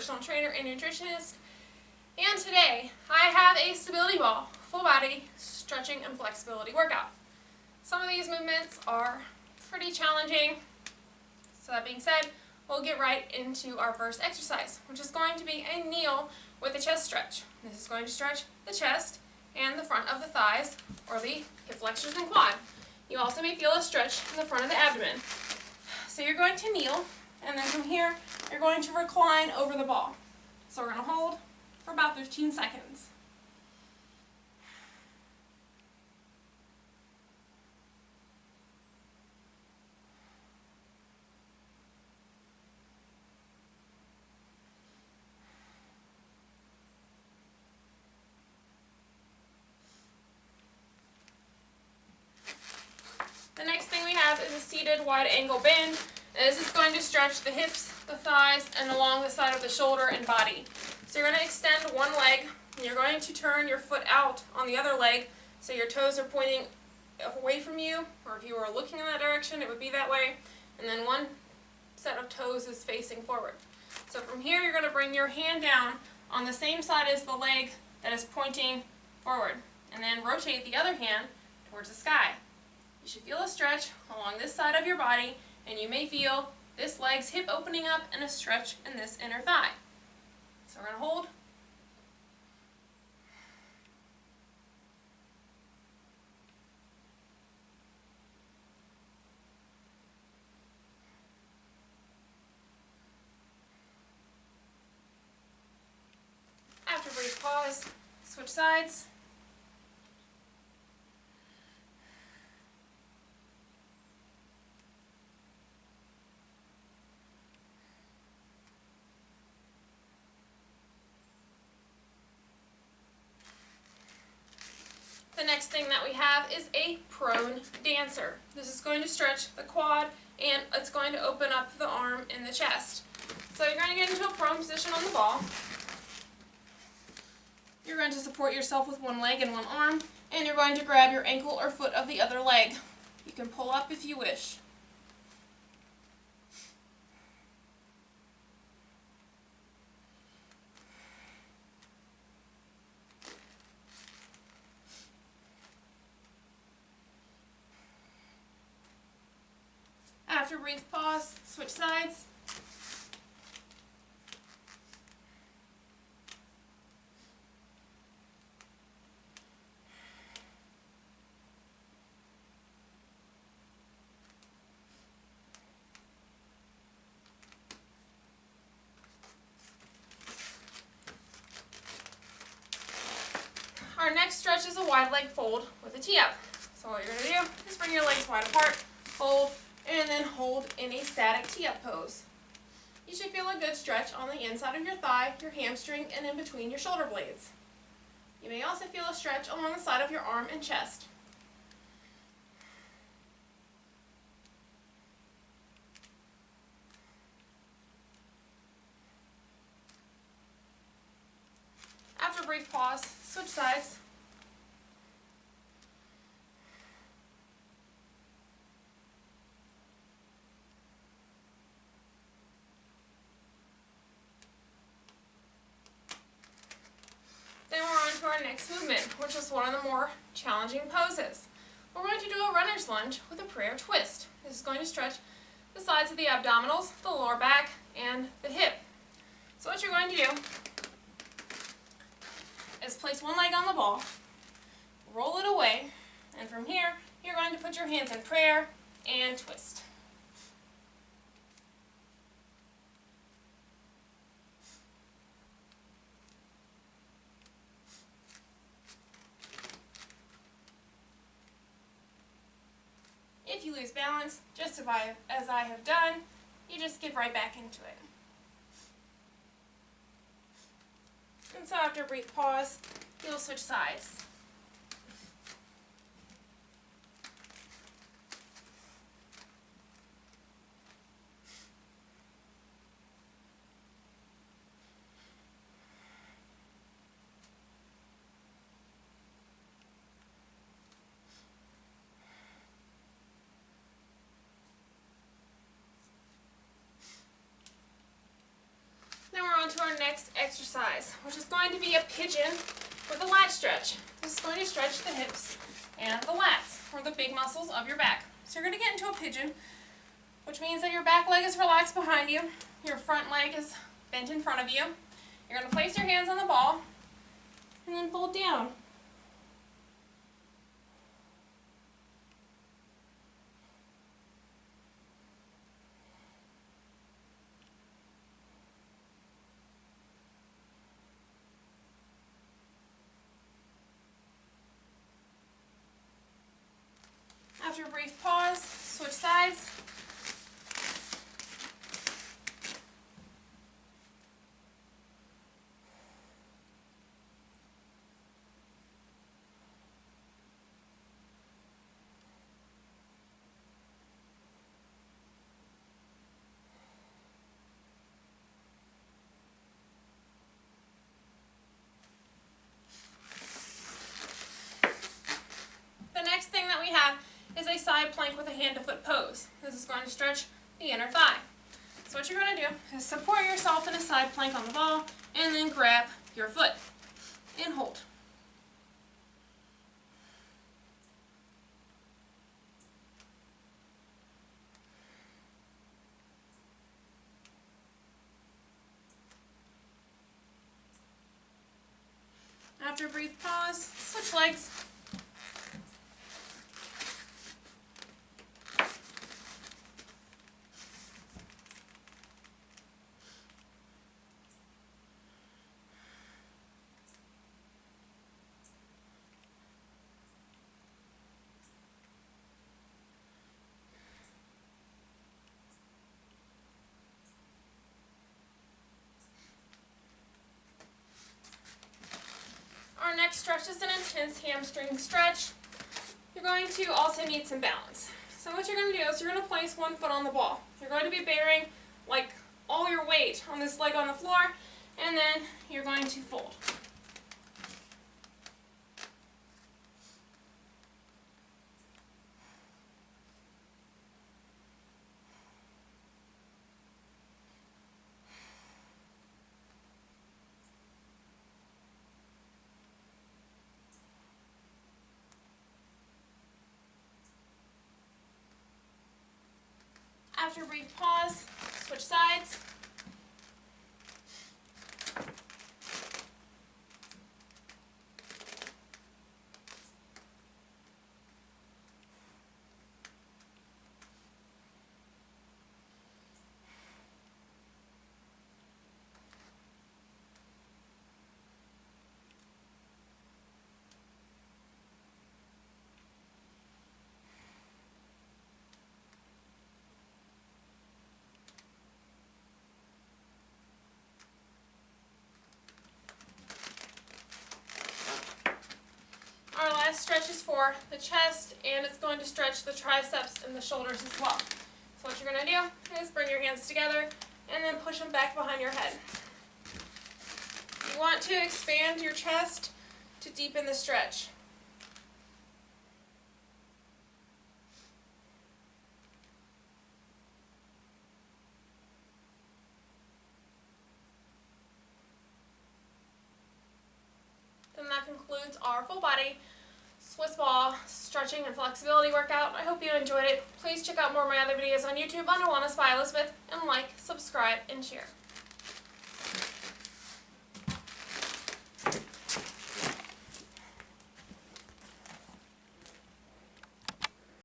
personal trainer and nutritionist, and today I have a stability ball, full body, stretching and flexibility workout. Some of these movements are pretty challenging, so that being said, we'll get right into our first exercise, which is going to be a kneel with a chest stretch. This is going to stretch the chest and the front of the thighs, or the hip flexors and quad. You also may feel a stretch in the front of the abdomen. So you're going to kneel, and then from here, you're going to recline over the ball. So we're going to hold for about 15 seconds. The next thing we have is a seated wide angle bend. This is going to stretch the hips, the thighs, and along the side of the shoulder and body. So you're going to extend one leg, and you're going to turn your foot out on the other leg so your toes are pointing away from you, or if you were looking in that direction, it would be that way. And then one set of toes is facing forward. So from here, you're going to bring your hand down on the same side as the leg that is pointing forward, and then rotate the other hand towards the sky. You should feel a stretch along this side of your body, and you may feel this leg's hip opening up and a stretch in this inner thigh. So we're going to hold. After a brief pause, switch sides. The next thing that we have is a prone dancer. This is going to stretch the quad, and it's going to open up the arm and the chest. So you're going to get into a prone position on the ball. You're going to support yourself with one leg and one arm, and you're going to grab your ankle or foot of the other leg. You can pull up if you wish. After a brief pause, switch sides. Our next stretch is a wide leg fold with a tee-up. So what you're going to do is bring your legs wide apart, fold, and then hold in a static tee-up pose. You should feel a good stretch on the inside of your thigh, your hamstring, and in between your shoulder blades. You may also feel a stretch along the side of your arm and chest. After a brief pause, switch sides. Then we're on to our next movement, which is one of the more challenging poses. We're going to do a runner's lunge with a prayer twist. This is going to stretch the sides of the abdominals, the lower back, and the hip. So what you're going to do is place one leg on the ball, roll it away, and from here, you're going to put your hands in prayer and twist. If you lose balance, just as I have done, you just get right back into it. And so after a brief pause, you'll switch sides. exercise, which is going to be a pigeon with a lat stretch. This is going to stretch the hips and the lats, or the big muscles of your back. So you're going to get into a pigeon, which means that your back leg is relaxed behind you, your front leg is bent in front of you. You're going to place your hands on the ball and then fold down. After a brief pause, switch sides. The next thing that we have is a side plank with a hand to foot pose. This is going to stretch the inner thigh. So what you're going to do is support yourself in a side plank on the ball and then grab your foot and hold. After a brief pause, switch legs. Our next stretch is an intense hamstring stretch. You're going to also need some balance. So what you're going to do is you're going to place one foot on the ball. You're going to be bearing like all your weight on this leg on the floor, and then you're going to fold. After a brief pause, switch sides. Our last stretch is for the chest, and it's going to stretch the triceps and the shoulders as well. So what you're going to do is bring your hands together and then push them back behind your head. You want to expand your chest to deepen the stretch. And that concludes our full body Swiss ball stretching and flexibility workout. I hope you enjoyed it. Please check out more of my other videos on YouTube under Wellness by Elizabeth, and like, subscribe, and share.